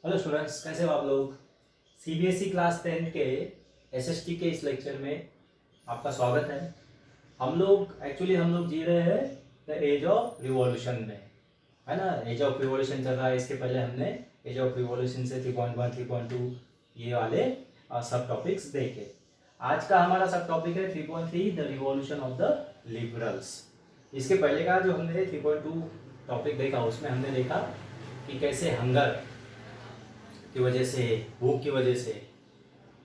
Hello students, कैसे हो आप लोग। सीबीएसई क्लास 10 के एसएसटी के इस लेक्चर में आपका स्वागत है। हम लोग जी रहे हैं द एज ऑफ रिवॉल्यूशन में, है ना। एज ऑफ रिवॉल्यूशन चल रहा है। इसके पहले हमने एज ऑफ रिवॉल्यूशन से 3.1 3.2 ये वाले सब टॉपिक्स देखे। आज का हमारा सब टॉपिक है 3.3 the revolution of the liberals. इसके पहले का जो हमने 3.2 टॉपिक देखा उसमें हमने देखा कि कैसे हंगर की वजह से, भूख की वजह से,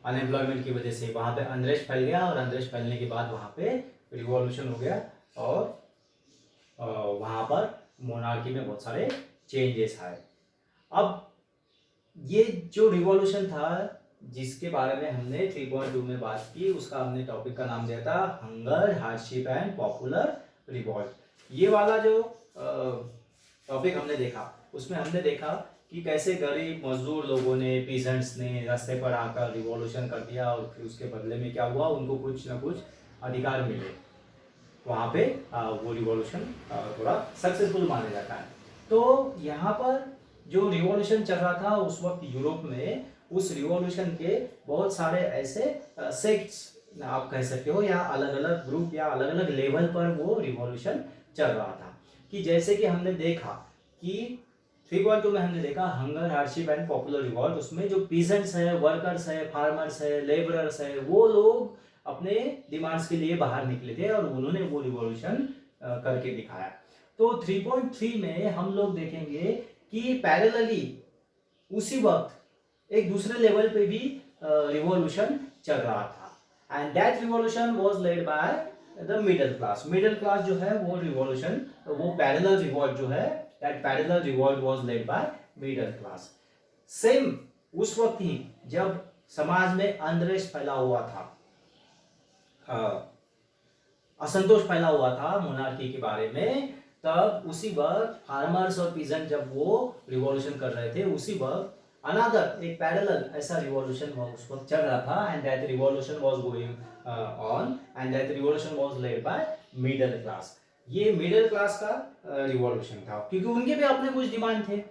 अनएम्प्लॉयमेंट की वजह से वहाँ पे अनरेस्ट फैल गया और अनरेस्ट फैलने के बाद वहाँ पे रिवॉल्यूशन हो गया और वहाँ पर मोनार्की में बहुत सारे चेंजेस आए। अब ये जो रिवॉल्यूशन था जिसके बारे में हमने 3.2 में बात की, उसका हमने टॉपिक का नाम दिया था hunger, hardship and popular revolt. ये वाला जो टॉपिक हमने देखा उसमें हमने देखा कि कैसे गरीब मजदूर लोगों ने, पीजेंट्स ने रास्ते पर आकर रिवॉल्यूशन कर दिया और फिर उसके बदले में क्या हुआ, उनको कुछ ना कुछ अधिकार मिले। वहाँ पे वो रिवॉल्यूशन थोड़ा सक्सेसफुल माना जाता है। तो यहाँ पर जो रिवॉल्यूशन चल रहा था उस वक्त यूरोप में, उस रिवॉल्यूशन के बहुत सारे ऐसे सेक्ट्स आप कह सकते हो, या अलग अलग ग्रुप या अलग अलग लेवल पर वो रिवॉल्यूशन चल रहा था। कि जैसे कि हमने देखा कि 3.2 में हमने देखा hunger, hardship and popular revolt. उसमें जो पीजेंट्स है, वर्कर्स है, फार्मर्स है, लेबरर्स है, वो लोग अपने डिमांड्स के लिए बाहर निकले थे और उन्होंने वो रिवॉल्यूशन करके दिखाया। तो 3.3 में हम लोग देखेंगे कि पैरेलली उसी वक्त एक दूसरे लेवल पे भी रिवॉल्यूशन चल रहा था and that revolution was lead by the middle class. Middle class जो है वो रिवॉल्यूशन, वो पैरेलल रिवॉल्ट जो है, that parallel revolt was led by middle class. Same उस वक्त ही जब समाज में अनरेस्ट फैला हुआ था, असंतोष फैला हुआ था मोनार्की के बारे में, तब उसी वक्त फार्मर्स और पीजेंट जब वो रिवॉल्यूशन कर रहे थे, उसी वक्त अनदर एक पैरेलल ऐसा रिवॉल्यूशन उस वक्त चल रहा था and that revolution was going on and that revolution was led by middle class. ये मिडिल क्लास का रिवॉल्यूशन था क्योंकि उनके भी अपने कुछ डिमांड थे।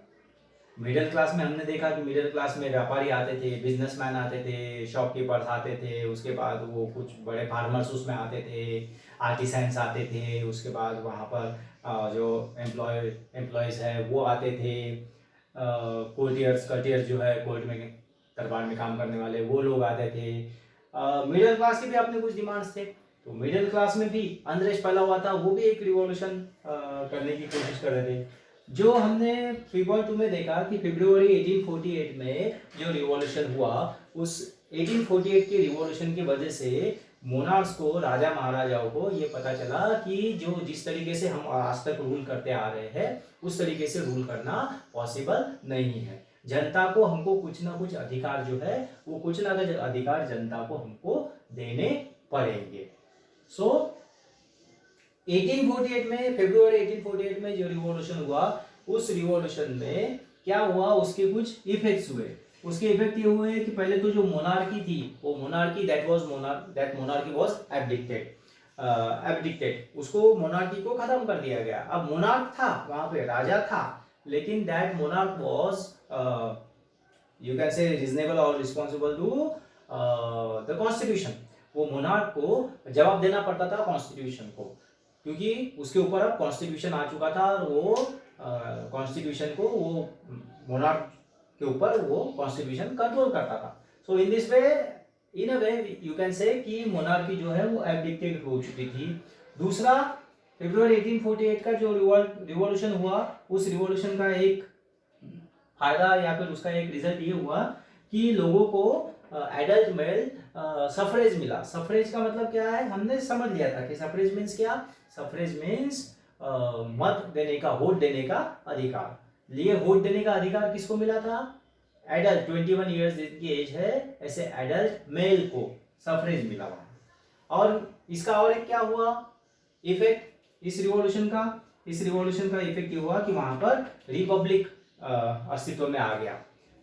मिडिल क्लास में हमने देखा कि मिडिल क्लास में व्यापारी आते थे, बिजनेसमैन आते थे, शॉपकीपर्स आते थे, उसके बाद वो कुछ बड़े फार्मर्स उसमें आते थे, आर्टिसंस आते थे, उसके बाद वहाँ पर जो एम्प्लॉयज़ है वो आते थे, कटियर्स जो है कोर्ट में दरबार में काम करने वाले वो लोग आते थे। मिडिल क्लास के भी अपने कुछ डिमांड्स थे। तो मिडिल क्लास में भी अनरेस्ट फैला हुआ था, वो भी एक रिवॉल्यूशन करने की कोशिश कर रहे थे। जो हमने 3.2 में देखा कि फरवरी 1848 में जो रिवॉल्यूशन हुआ, उस 1848 के रिवॉल्यूशन की वजह से मोनार्क्स को, राजा महाराजाओं को ये पता चला कि जो जिस तरीके से हम आज तक रूल करते आ रहे हैं उस तरीके से रूल करना पॉसिबल नहीं है। जनता को हमको कुछ ना कुछ अधिकार जो है, वो कुछ ना कुछ अधिकार जनता को हमको देने पड़ेंगे। सो 1848 में, फरवरी 1848 में जो रिवॉल्यूशन हुआ, उस रिवॉल्यूशन में क्या हुआ, उसके कुछ इफेक्ट्स हुए। उसके इफेक्ट ये हुए कि पहले तो जो मोनार्की थी, वो मोनार्की दैट मोनार्की वाज एब्डिक्टेड, उसको मोनार्की को खत्म कर दिया गया। अब मोनार्क था, वहां पे राजा था, लेकिन that monarch was you can से रीजनेबल और रिस्पॉन्सिबल टू द कॉन्स्टिट्यूशन। वो मोनार्क को जवाब देना पड़ता था कॉन्स्टिट्यूशन को, क्योंकि उसके ऊपर अब कॉन्स्टिट्यूशन आ चुका था और वो कॉन्स्टिट्यूशन को, वो मोनार्क के ऊपर वो कॉन्स्टिट्यूशन कंट्रोल करता था। So in this way, in a way you can say कि मोनार्की जो है वो एब्डिक्टेड हो चुकी थी। दूसरा, फरवरी 1848 का जो रिवॉल्यूशन हुआ, उस रिवॉल्यूशन का एक फायदा या फिर उसका एक रिजल्ट ये हुआ कि लोगों को एडल्ट मेल सफरेज मिला। सफरेज का मतलब क्या है, हमने समझ लिया था कि सफरेज मीन्स क्या। सफरेज मीन्स मत देने का, वोट देने का अधिकार। लिए वोट देने का अधिकार किसको मिला था, एडल्ट 21 ईयर्स जिनकी एज है, ऐसे एडल्ट मेल को सफरेज मिला हुआ। और इसका और एक क्या हुआ इफेक्ट इस रिवॉल्यूशन का, इस रिवॉल्यूशन का इफेक्ट ये हुआ कि वहां पर रिपब्लिक अस्तित्व में आ गया।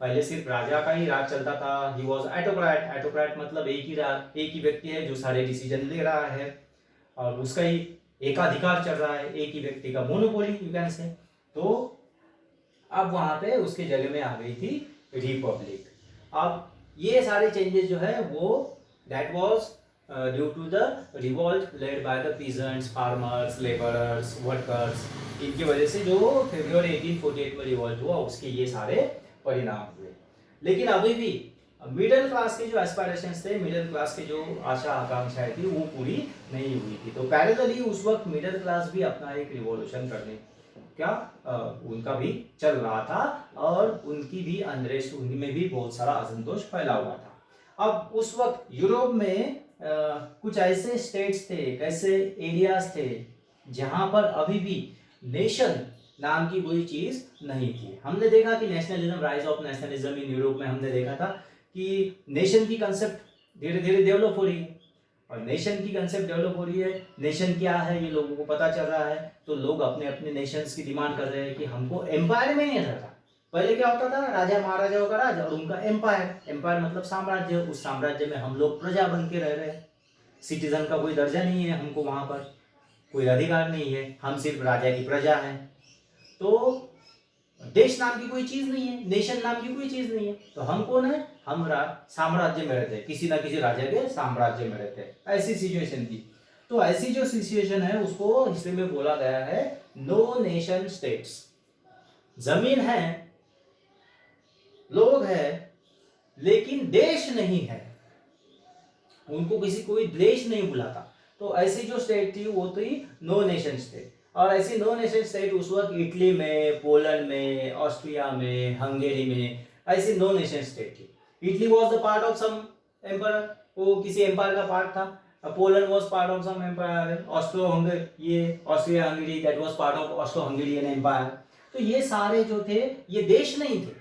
पहले सिर्फ राजा का ही राज चलता था, ही वॉज एटोक्रेट। एटोक्रेट मतलब एक ही व्यक्ति है जो सारे डिसीजन ले रहा है और उसका ही एकाधिकार चल रहा है, एक ही व्यक्ति का मोनोपोली यू कैन से। तो अब वहां पे उसके जगह में आ गई थी रिपब्लिक। अब ये सारे चेंजेस जो है वो that was due to the revolt led by the peasants, farmers, labourers, workers. इनकी वजह से जो फरवरी 1848 में रिवॉल्ट हुआ उसके ये सारे परिणाम हुए। लेकिन अभी भी मिडिल क्लास के जो एस्पायरेशंस थे, मिडिल क्लास के जो आशा आकांक्षाएं थी वो पूरी नहीं हुई थी। तो पैरेलली उस वक्त मिडिल क्लास भी अपना एक रिवॉल्यूशन करने क्या उनका भी चल रहा था और उनकी भी अनरेस्ट, उनमें भी बहुत सारा असंतोष फैला हुआ था। अब उस वक्त यूरोप में कुछ ऐसे स्टेट्स थे, ऐसे एरियाज थे जहां पर अभी भी नेशन नाम की कोई चीज नहीं थी। हमने देखा कि nationalism, rise of nationalism in Europe में हमने देखा था कि नेशन की कंसेप्ट धीरे धीरे डेवलप हो रही है और नेशन की कंसेप्ट डेवलप हो रही है। नेशन क्या है ये लोगों को पता चल रहा है, तो लोग अपने अपने नेशंस की डिमांड कर रहे हैं कि हमको एम्पायर में नहीं रहना। पहले क्या होता था, राजा महाराजाओं का राज और उनका एम्पायर। एम्पायर मतलब साम्राज्य। उस साम्राज्य में हम लोग प्रजा बन के रह रहे हैं, सिटीजन का कोई दर्जा नहीं है, हमको वहां पर कोई अधिकार नहीं है, हम सिर्फ राजा की प्रजा हैं। तो देश नाम की कोई चीज नहीं है, नेशन नाम की कोई चीज नहीं है। तो हम कौन है, हम साम्राज्य में रहते हैं, किसी ना किसी राजा के साम्राज्य में रहते हैं। ऐसी सिचुएशन थी। तो ऐसी जो सिचुएशन है उसको हिस्ट्री में बोला गया है नो नेशन स्टेट्स। जमीन है, लोग है, लेकिन देश नहीं है, उनको किसी कोई देश नहीं बुलाता। तो ऐसी जो स्टेट थी वो थी नो नेशन स्टेट। और ऐसी नो नेशन स्टेट उस वक्त इटली में, पोलैंड में, ऑस्ट्रिया में, हंगेरी में ऐसी नो नेशन स्टेट थी। Italy was the part of some empire, वो किसी एम्पायर का पार्ट था। Poland was part of some empire. Austro Hungary, ये Austria Hungary that was part of Austro Hungarian empire. तो ये सारे जो थे ये देश नहीं थे,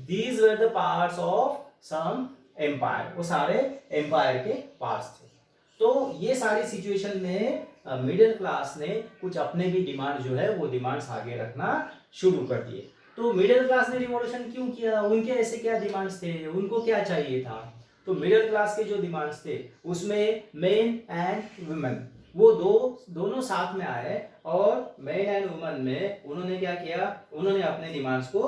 these were the parts of some empire, वो सारे एम्पायर के पार्ट्स थे। तो ये सारी सिचुएशन में मिडिल क्लास ने कुछ अपने भी डिमांड जो है वो डिमांड्स आगे रखना शुरू कर दिए। तो मिडिल क्लास ने रिवॉल्यूशन क्यों किया, उनके ऐसे क्या डिमांड्स थे, उनको क्या चाहिए था। तो मिडिल क्लास के जो डिमांड्स थे उसमें मेन एंड वुमेन वो दोनों साथ में आए और मेन एंड वुमेन में उन्होंने क्या किया, उन्होंने अपने डिमांड्स को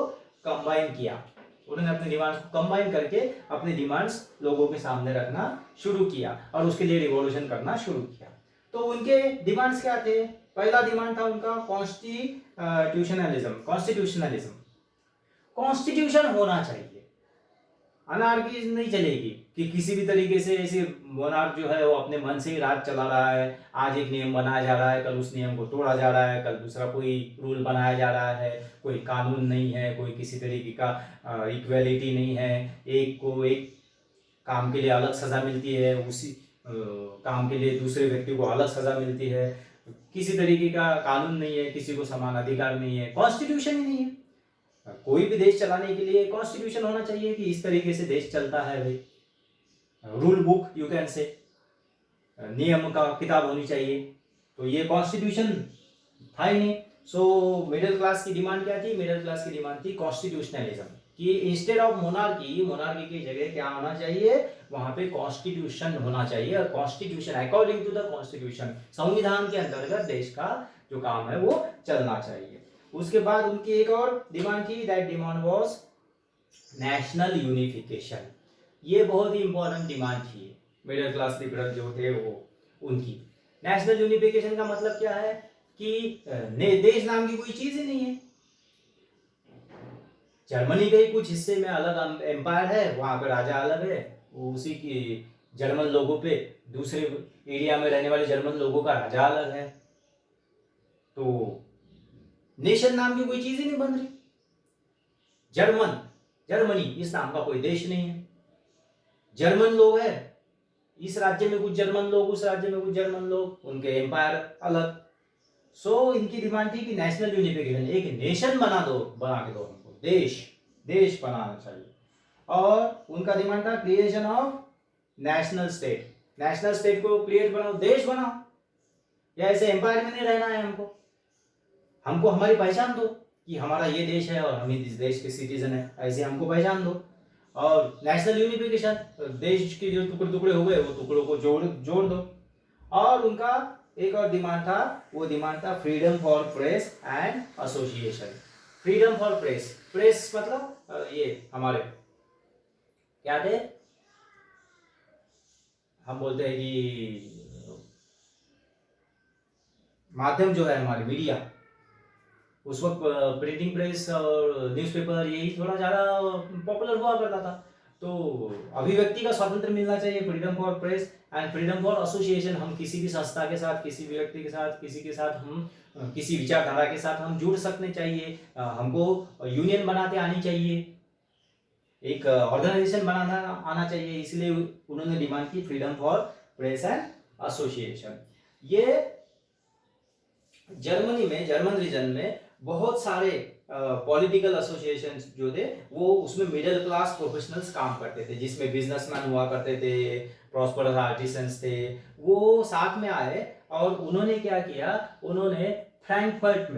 कंबाइन किया। उन्होंने अपने डिमांड्स को कंबाइन करके अपने डिमांड्स लोगों के सामने रखना शुरू किया और उसके लिए रिवॉल्यूशन करना शुरू किया। तो उनके डिमांड्स क्या थे, पहला डिमांड था उनका कॉन्स्टिट्यूशनलिज्म। कॉन्स्टिट्यूशनलिज्म, कॉन्स्टिट्यूशन होना चाहिए, अनार्की नहीं चलेगी कि किसी भी तरीके से ऐसे मोनार्क जो है वो अपने मन से ही राज चला रहा है। आज एक नियम बनाया जा रहा है, कल उस नियम को तोड़ा जा रहा है, कल दूसरा कोई रूल बनाया जा रहा है, कोई कानून नहीं है, कोई किसी तरीके का इक्वेलिटी नहीं है, एक को एक काम के लिए अलग सजा मिलती है, उसी काम के लिए दूसरे व्यक्ति को अलग सजा मिलती है, किसी तरीके का कानून नहीं है, किसी को समान अधिकार नहीं है, कॉन्स्टिट्यूशन ही नहीं है। कोई भी देश चलाने के लिए कॉन्स्टिट्यूशन होना चाहिए कि इस तरीके से देश चलता है भाई, रूल बुक यू कैन से, नियम का किताब होनी चाहिए। तो ये कॉन्स्टिट्यूशन था ही नहीं। सो मिडिल क्लास की डिमांड क्या थी, मिडिल क्लास की डिमांड थी कॉन्स्टिट्यूशनलिज्म, कि इंस्टेड ऑफ मोनार्की, मोनार्की की जगह क्या होना चाहिए, वहां पे कॉन्स्टिट्यूशन होना चाहिए। और constitution according to the constitution, संविधान के अंतर्गत देश का जो काम है वो चलना चाहिए। उसके बाद उनकी एक और डिमांड थी, that demand was national unification. ये बहुत ही इंपॉर्टेंट डिमांड थी मिडिल क्लास लिबरल जो थे वो उनकी। नेशनल यूनिफिकेशन का मतलब क्या है कि देश नाम की कोई चीज ही नहीं है। जर्मनी के ही कुछ हिस्से में अलग एम्पायर है, वहां पे राजा अलग है, उसी की जर्मन लोगों पे दूसरे एरिया में रहने वाले जर्मन लोगों का राजा अलग है। तो नेशन नाम की कोई चीज ही नहीं बन रही। जर्मनी इस नाम का कोई देश नहीं है। जर्मन लोग है, इस राज्य में कुछ जर्मन लोग, उस राज्य में कुछ जर्मन लोग, उनके एम्पायर अलग। सो इनकी डिमांड थी कि नेशनल यूनिफिकेशन, एक नेशन बना के दो हमको, देश बनाना चाहिए। और उनका डिमांड था creation of national state. National state को क्रिएट बनाओ, देश बनाओ, या ऐसे एम्पायर में नहीं रहना है हमको हमारी पहचान दो कि हमारा ये देश है और हम इस देश के सिटीजन है, ऐसे हमको पहचान दो। और नेशनल यूनिफिकेशन, देश के जो टुकड़े टुकड़े हो गए वो टुकड़ों को जोड़ दो। और उनका एक और डिमांड था, वो डिमांड था freedom for press and association. Freedom for press, press मतलब ये हमारे क्या थे, हम बोलते हैं कि माध्यम जो है हमारे मीडिया, उस वक्त प्रिंटिंग प्रेस और न्यूज़पेपर यही थोड़ा ज़्यादा पॉपुलर हुआ करता था। तो अभिव्यक्ति का स्वातंत्र मिलना चाहिए, freedom for press and freedom for association. हम किसी भी संस्था के साथ, किसी भी व्यक्ति के साथ, किसी के साथ हम किसी विचारधारा के साथ हम जुड़ सकने चाहिए, हमको यूनियन बनाते आनी चाहिए, एक ऑर्गेनाइजेशन बनाना आना चाहिए। इसलिए उन्होंने डिमांड की freedom for press and association. ये जर्मनी में, जर्मन रीजन में बहुत सारे पॉलिटिकल एसोसिएशन जो थे वो उसमें मिडिल क्लास प्रोफेशनल्स काम करते थे, जिसमें बिजनेसमैन हुआ करते थे, प्रॉस्परस आर्टिसंस थे, वो साथ में आए और उन्होंने क्या किया, उन्होंने फ्रैंकफर्ट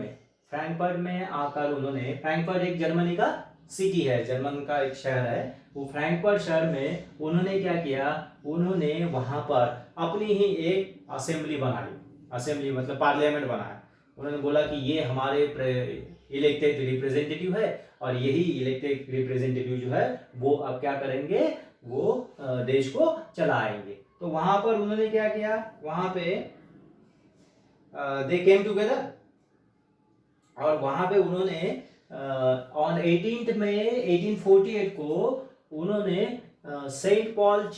में आकर उन्होंने, फ्रैंकफर्ट एक जर्मनी का सिटी है, जर्मन का एक शहर है, वो फ्रैंकफर्ट शहर में उन्होंने क्या किया, उन्होंने वहां पर अपनी ही एक असेंबली बनाई, असेंबली मतलब पार्लियामेंट बनाया। उन्होंने बोला कि ये हमारे इलेक्टेड रिप्रेजेंटेटिव है और यही इलेक्टेड रिप्रेजेंटेटिव जो है वो अब क्या करेंगे, वो देश को चलाएंगे। तो वहां पर उन्होंने क्या किया, वहां पे दे केम टुगेदर और वहां पे उन्होंने ऑन 18 मई 1848 को उन्होंने सेंट पॉल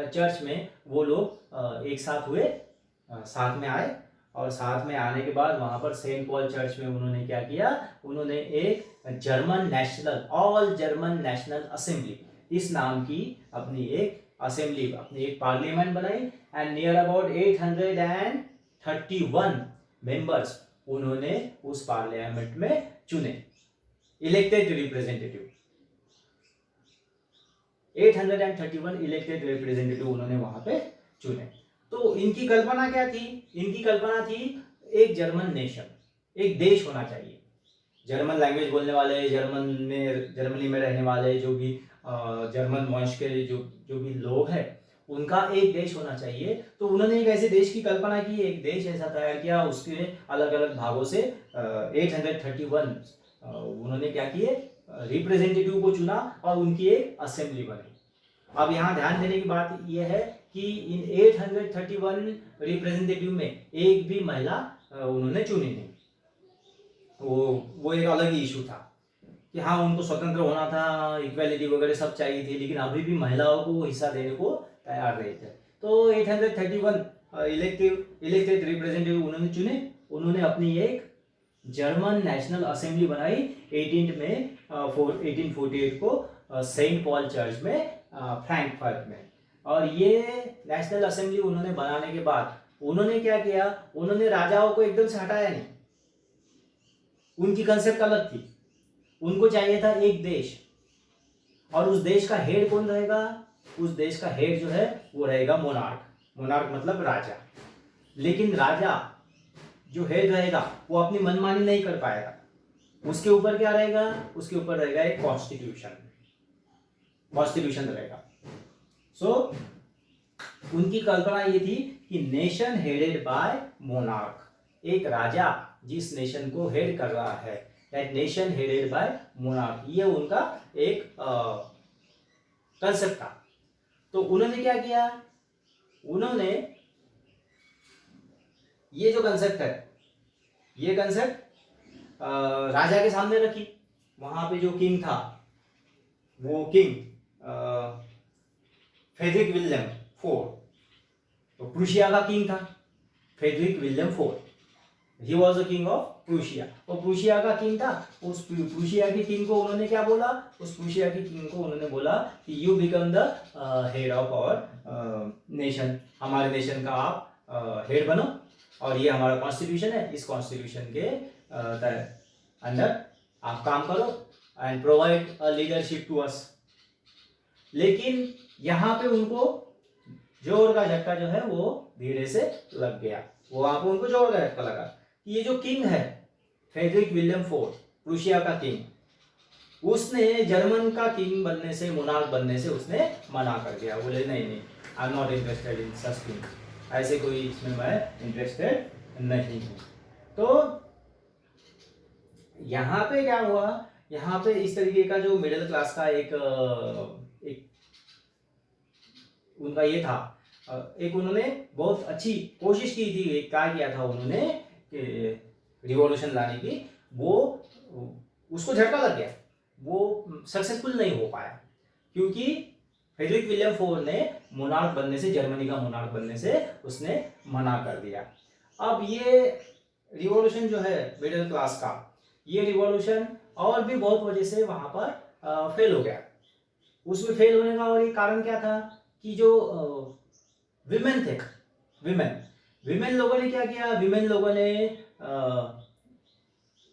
चर्च में वो लोग एक साथ हुए, साथ में आए और साथ में आने के बाद वहां पर सेंट पॉल चर्च में उन्होंने क्या किया, उन्होंने एक German national, all German national assembly इस नाम की अपनी एक असेंबली, अपनी एक पार्लियामेंट बनाई एंड नियर अबाउट 831 मेंबर्स उन्होंने उस पार्लियामेंट में चुने, इलेक्टेड रिप्रेजेंटेटिव 831 इलेक्टेड रिप्रेजेंटेटिव उन्होंने वहां पे चुने। तो इनकी कल्पना क्या थी, इनकी कल्पना थी एक जर्मन नेशन, एक देश होना चाहिए, जर्मन लैंग्वेज बोलने वाले, जर्मनी में रहने वाले जो भी जर्मन वंश के जो भी लोग हैं उनका एक देश होना चाहिए। तो उन्होंने एक ऐसे देश की कल्पना की, एक देश ऐसा तैयार किया, उसके अलग अलग भागों से 831 उन्होंने क्या किए, रिप्रेजेंटेटिव को चुना और उनकी एक असेंबली बनी। अब यहाँ ध्यान देने की बात यह है कि इन 831 रिप्रेजेंटेटिव में एक भी महिला उन्होंने चुनी नहीं। वो एक अलग ही इशू था कि हाँ उनको स्वतंत्र होना था, इक्वालिटी वगैरह सब चाहिए थी, लेकिन अभी भी महिलाओं को हिस्सा देने को तैयार नहीं थे। तो 831 इलेक्टेड रिप्रेजेंटेटिव उन्होंने चुने, उन्होंने अपनी एक जर्मन नेशनल असेंबली बनाई 18 में 1848 को सेंट पॉल चर्च में फ्रैंकफर्ट में। और ये नेशनल असेंबली उन्होंने बनाने के बाद उन्होंने क्या किया, उन्होंने राजाओं को एकदम से हटाया नहीं, उनकी कंसेप्ट अलग थी, उनको चाहिए था एक देश और उस देश का हेड कौन रहेगा, उस देश का हेड जो है वो रहेगा मोनार्क, मोनार्क मतलब राजा। लेकिन राजा जो हेड रहेगा वो अपनी मनमानी नहीं कर पाएगा, उसके ऊपर क्या रहेगा, उसके ऊपर रहेगा एक कॉन्स्टिट्यूशन रहेगा। सो उनकी कल्पना ये थी कि नेशन हेडेड बाय मोनार्क, एक राजा जिस नेशन को हेड कर रहा है, that nation headed by monarch, ये उनका एक कंसेप्ट था। तो उन्होंने क्या किया, उन्होंने ये जो कंसेप्ट है, ये कंसेप्ट राजा के सामने रखी। वहां पे जो किंग था वो किंग फ्रेडरिक विलियम फोर्थ, तो प्रूशिया का किंग था Frederick William fourth, he was the king of Prussia. और प्रूशिया का किंग था, उस प्रूशिया के किंग को उन्होंने क्या बोला, उस प्रूशिया के किंग को उन्होंने बोला कि you become the head of our nation, हमारे नेशन का आप हेड बनो और ये हमारा कॉन्स्टिट्यूशन है, इस कॉन्स्टिट्यूशन के अंदर आप काम करो and provide a leadership to us. लेकिन यहाँ पे उनको जोर का झटका जो है वो धीरे से लग गया, वो वहां पे उनको जोर का झटका लगा कि ये जो किंग है फ्रेडरिक विलियम फोर्थ, प्रूशिया का किंग, उसने जर्मन का किंग बनने से, मोनार्क बनने से उसने मना कर दिया। बोले नहीं, I am not interested in such thing, ऐसे कोई इसमें मैं इंटरेस्टेड नहीं हूँ। तो यहाँ पे क्या हुआ, यहाँ पे इस तरीके का जो मिडिल क्लास का एक उनका ये था, एक उन्होंने बहुत अच्छी कोशिश की थी, क्या किया था उन्होंने कि रिवॉल्यूशन लाने की, वो उसको झटका लग गया, वो सक्सेसफुल नहीं हो पाया, क्योंकि फ्रेडरिक विलियम फोर ने मोनार्क बनने से, जर्मनी का मोनार्क बनने से उसने मना कर दिया। अब ये रिवॉल्यूशन जो है मिडिल क्लास का, ये रिवॉल्यूशन और भी बहुत वजह से वहां पर फेल हो गया। उसमें फेल होने का और एक कारण क्या था कि जो विमेन थे, विमेन लोगों ने क्या किया, विमेन लोगों ने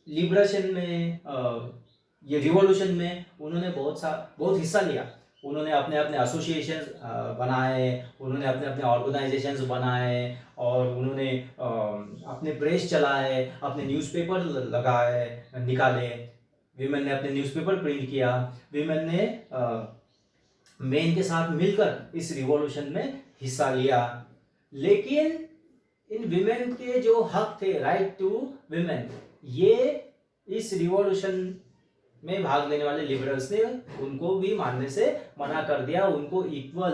लिबरेशन में, ये रिवॉल्यूशन में उन्होंने बहुत हिस्सा लिया। उन्होंने अपने अपने एसोसिएशन बनाए, उन्होंने अपने अपने ऑर्गेनाइजेशंस बनाए, और उन्होंने अपने प्रेस चलाए, अपने न्यूज़पेपर लगाए, निकाले। विमेन ने अपने न्यूज़पेपर प्रिंट किया, विमेन ने मेन के साथ मिलकर इस रिवॉल्यूशन में हिस्सा लिया। लेकिन इन विमेन के जो हक थे, राइट टू विमेन, ये इस रिवॉल्यूशन में भाग लेने वाले लिबरल्स ने उनको भी मानने से मना कर दिया, उनको इक्वल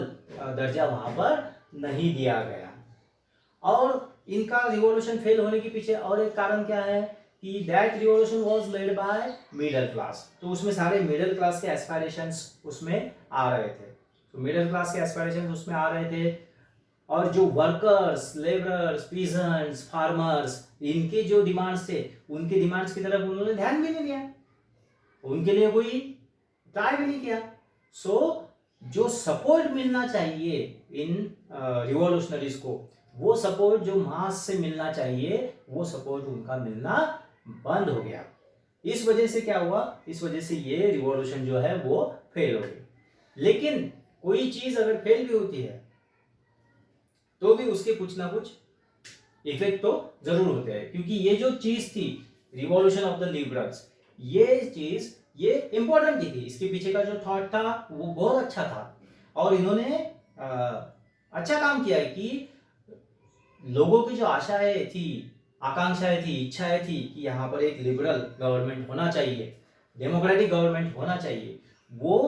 दर्जा वहां पर नहीं दिया गया। और इनका रिवॉल्यूशन फेल होने के पीछे और एक कारण क्या है कि that revolution was led by middle class. तो उसमें सारे मिडिल क्लास के एस्पायरेशंस उसमें आ रहे थे, तो मिडिल क्लास के एस्पायरेशंस उसमें आ रहे थे, और जो वर्कर्स, लेबरर्स, पीजेंट्स, फार्मर्स, इनके जो डिमांड्स थे, उनके डिमांड्स की तरफ उन्होंने ध्यान भी नहीं दिया, उनके लिए कोई ट्राई भी नहीं किया। सो जो सपोर्ट मिलना चाहिए इन रिवॉल्यूशनरीज को, वो सपोर्ट जो मास से मिलना चाहिए, वो सपोर्ट उनका मिलना बंद हो गया। इस वजह से क्या हुआ, इस वजह से ये रिवॉल्यूशन जो है वो फेल हो गई। लेकिन कोई चीज अगर फेल भी होती है तो भी उसके कुछ ना कुछ इफेक्ट तो जरूर होते हैं, क्योंकि ये जो चीज थी रिवॉल्यूशन ऑफ द लिबरल्स, ये चीज ये इंपॉर्टेंट थी, इसके पीछे का जो थॉट था वो बहुत अच्छा था, और इन्होंने अच्छा काम किया है कि लोगों की जो आशाएं थी, आकांक्षाएं थी, इच्छाएं थी कि यहाँ पर एक लिबरल गवर्नमेंट होना चाहिए, डेमोक्रेटिक गवर्नमेंट होना चाहिए, वो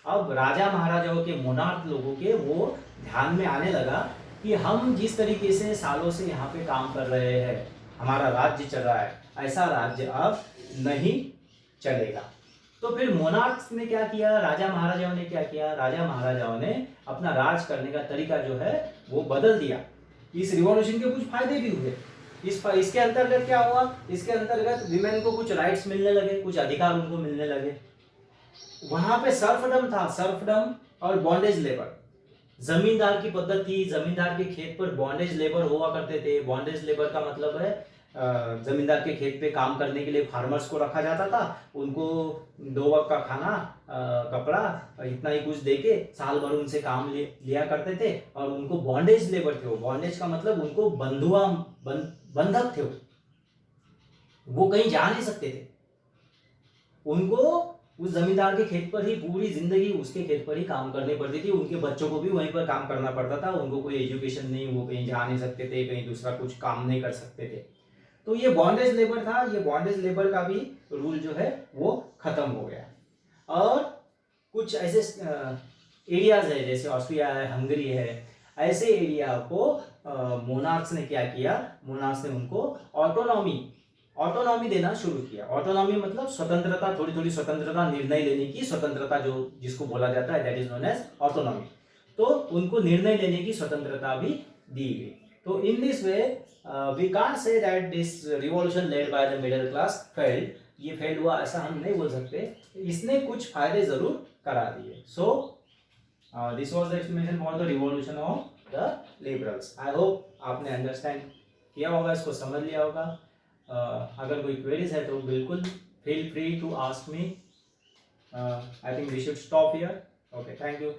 अब राजा महाराजाओं के, मोनार्क लोगों के वो ध्यान में आने लगा कि हम जिस तरीके से सालों से यहाँ पे काम कर रहे हैं, हमारा राज्य चल रहा है, ऐसा राज्य अब नहीं चलेगा। तो फिर मोनार्क्स ने क्या किया, राजा महाराजाओं ने क्या किया, राजा महाराजाओं ने अपना राज करने का तरीका जो है वो बदल दिया। इस रिवॉल्यूशन के कुछ फायदे भी हुए। इसके अंतर्गत क्या हुआ, इसके अंतर्गत विमेन को कुछ राइट्स मिलने लगे, कुछ अधिकार उनको मिलने लगे। वहां पे सर्फडम था, सर्फडम और बॉन्डेज लेबर, जमींदार की पद्धति, जमींदार के खेत पर बॉन्डेज लेबर हुआ करते थे। बॉन्डेज लेबर का मतलब है जमींदार के खेत पे काम करने के लिए फार्मर्स को रखा जाता था, उनको 2 वक्त का खाना, कपड़ा, इतना ही कुछ देके साल भर उनसे काम लिया करते थे, और उनको बॉन्डेज लेबर थे। वो बॉन्डेज का मतलब उनको बंधक थे, वो कहीं जा नहीं सकते थे, उनको उस जमींदार के खेत पर ही पूरी जिंदगी उसके खेत पर ही काम करनी पड़ती थी, उनके बच्चों को भी वहीं पर काम करना पड़ता था, उनको कोई एजुकेशन नहीं, वो कहीं जा नहीं सकते थे, कहीं दूसरा कुछ काम नहीं कर सकते थे। तो ये बॉन्डेज लेबर था, ये बॉन्डेज लेबर का भी रूल जो है वो खत्म हो गया। और कुछ ऐसे एरियाज है जैसे ऑस्ट्रिया है, हंगरी है, ऐसे एरिया को मोनार्क्स ने क्या किया, मोनार्क्स ने उनको ऑटोनॉमी देना शुरू किया। ऑटोनॉमी मतलब स्वतंत्रता, थोड़ी थोड़ी स्वतंत्रता, निर्णय लेने की स्वतंत्रता, जो जिसको बोला जाता है that is known as autonomy. तो उनको निर्णय लेने की स्वतंत्रता भी दी गई। तो in this way we can't say that this revolution led by the middle class failed, ये फेल हुआ ऐसा हम नहीं बोल सकते, इसने कुछ फायदे जरूर करा दिए। So this was the explanation for the revolution of the liberals. I hope आपने अंडरस्टैंड किया होगा, इसको समझ लिया होगा। अगर कोई क्वेरीज है तो बिल्कुल feel free to ask me. I think we should stop here. Okay, thank you.